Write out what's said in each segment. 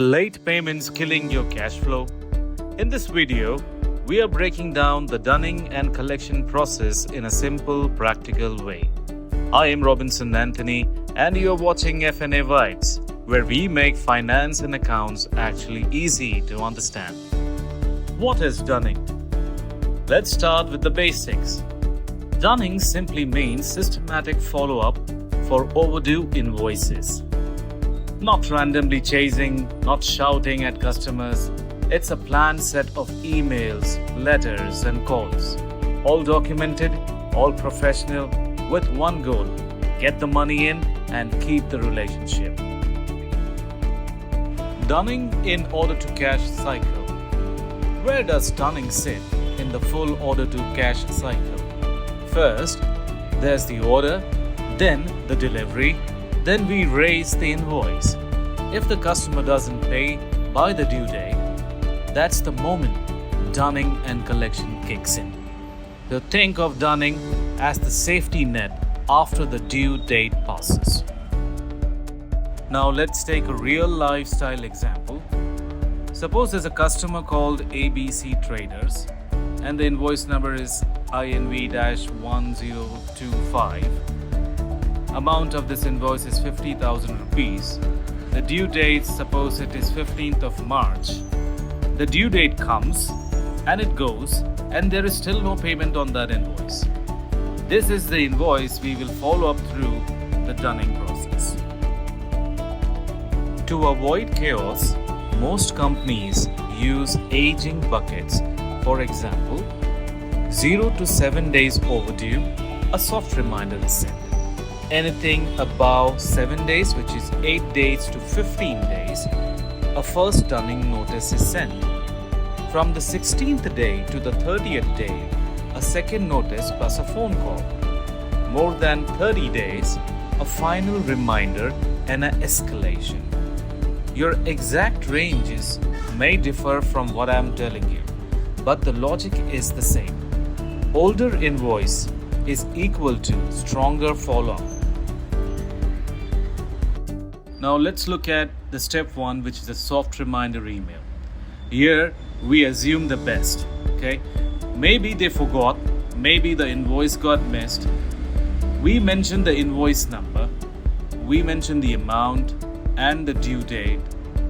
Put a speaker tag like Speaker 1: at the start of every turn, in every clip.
Speaker 1: Late payments killing your cash flow? In this video, we are breaking down the dunning and collection process in a simple, practical way. I am Robinson Anthony and you are watching FNA Vibes, where we make finance and accounts actually easy to understand. What is dunning? Let's start with the basics. Dunning simply means systematic follow-up for overdue invoices. Not randomly chasing, not shouting at customers. It's a planned set of emails, letters, and calls. All documented, all professional, with one goal: get the money in and keep the relationship. Dunning in order to cash cycle. Where does dunning sit in the full order to cash cycle? First, there's the order, then the delivery, then we raise the invoice. If the customer doesn't pay by the due date, that's the moment dunning and collection kicks in. So think of dunning as the safety net after the due date passes. Now let's take a real lifestyle example. Suppose there's a customer called ABC Traders and the invoice number is INV-1025. Amount of this invoice is 50,000 rupees. The due date, suppose it is 15th of March. The due date comes and it goes and there is still no payment on that invoice. This is the invoice we will follow up through the dunning process. To avoid chaos, most companies use aging buckets. For example, 0 to 7 days overdue, a soft reminder is sent. Anything above 7 days, which is 8 days to 15 days, a first dunning notice is sent. From the 16th day to the 30th day, a second notice plus a phone call. More than 30 days, a final reminder and an escalation. Your exact ranges may differ from what I am telling you, but the logic is the same. Older invoice is equal to stronger follow-up. Now let's look at the step 1, which is a soft reminder email. Here we assume the best, okay? Maybe they forgot, maybe the invoice got missed. We mention the invoice number, we mention the amount and the due date,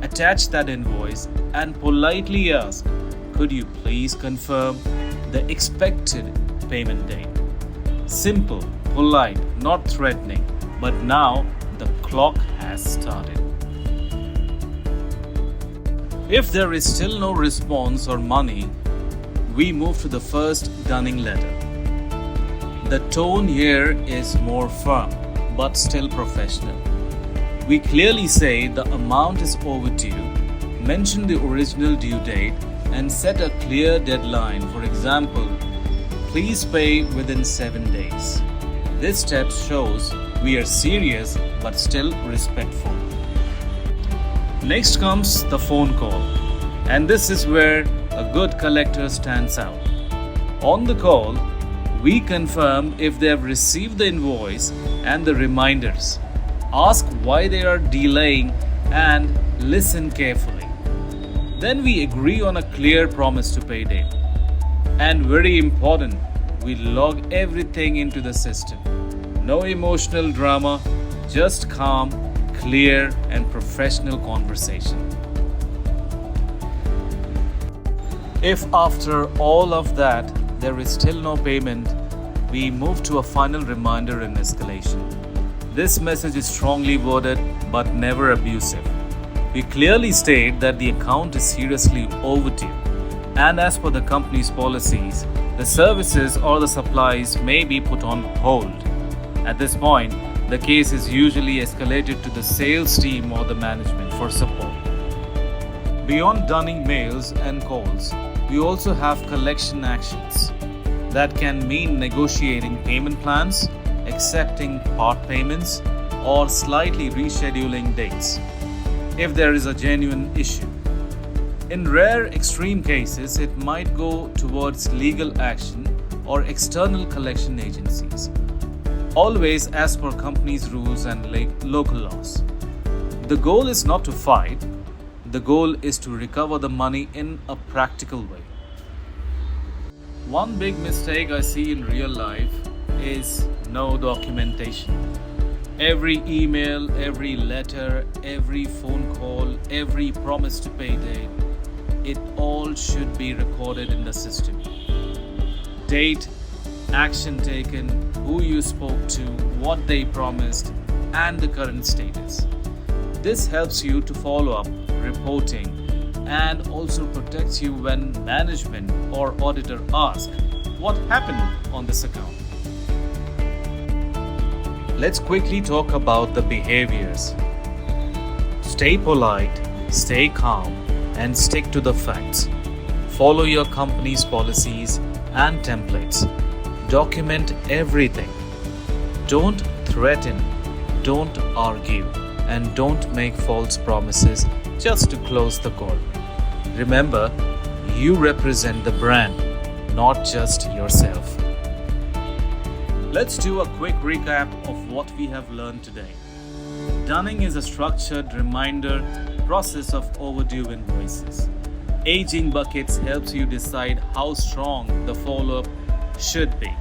Speaker 1: attach that invoice and politely ask, could you please confirm the expected payment date? Simple, polite, not threatening, but now the clock has started. If there is still no response or money, we move to the first dunning letter. The tone here is more firm, but still professional. We clearly say the amount is overdue, mention the original due date, and set a clear deadline. For example, please pay within 7 days. This step shows we are serious but still respectful. Next comes the phone call, and this is where a good collector stands out. On the call, we confirm if they have received the invoice and the reminders, ask why they are delaying, and listen carefully. Then we agree on a clear promise to pay date. And very important, we log everything into the system. No emotional drama, just calm, clear, and professional conversation. If after all of that there is still no payment, we move to a final reminder and escalation. This message is strongly worded but never abusive. We clearly state that the account is seriously overdue, and as per the company's policies, the services or the supplies may be put on hold. At this point, the case is usually escalated to the sales team or the management for support. Beyond dunning mails and calls, we also have collection actions. That can mean negotiating payment plans, accepting part payments, or slightly rescheduling dates if there is a genuine issue. In rare extreme cases, it might go towards legal action or external collection agencies, always as per company's rules and local laws. The goal is not to fight. The goal is to recover the money in a practical way. One big mistake I see in real life is no documentation. Every email, every letter, every phone call, every promise to pay date, it all should be recorded in the system. Date, action taken, who you spoke to, what they promised, and the current status. This helps you to follow up, reporting, and also protects you when management or auditor ask what happened on this account. Let's quickly talk about the behaviors. Stay polite, stay calm, and stick to the facts. Follow your company's policies and templates. Document everything. Don't threaten, don't argue, and don't make false promises just to close the call. Remember, you represent the brand, not just yourself. Let's do a quick recap of what we have learned today. Dunning is a structured reminder process of overdue invoices. Aging buckets helps you decide how strong the follow-up should be.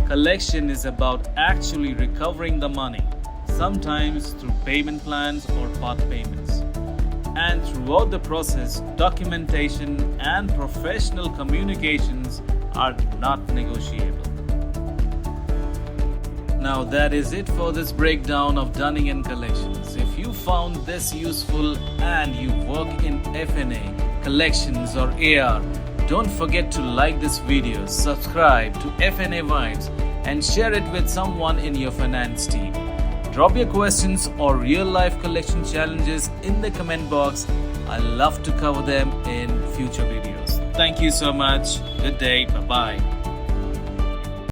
Speaker 1: Collection is about actually recovering the money, sometimes through payment plans or part payments. And throughout the process, documentation and professional communications are not negotiable. Now that is it for this breakdown of Dunning and Collections. If you found this useful and you work in FNA, collections or AR, don't forget to like this video, subscribe to FNA Vibes and share it with someone in your finance team. Drop your questions or real life collection challenges in the comment box. I love to cover them in future videos. Thank you so much. Good day. Bye-bye.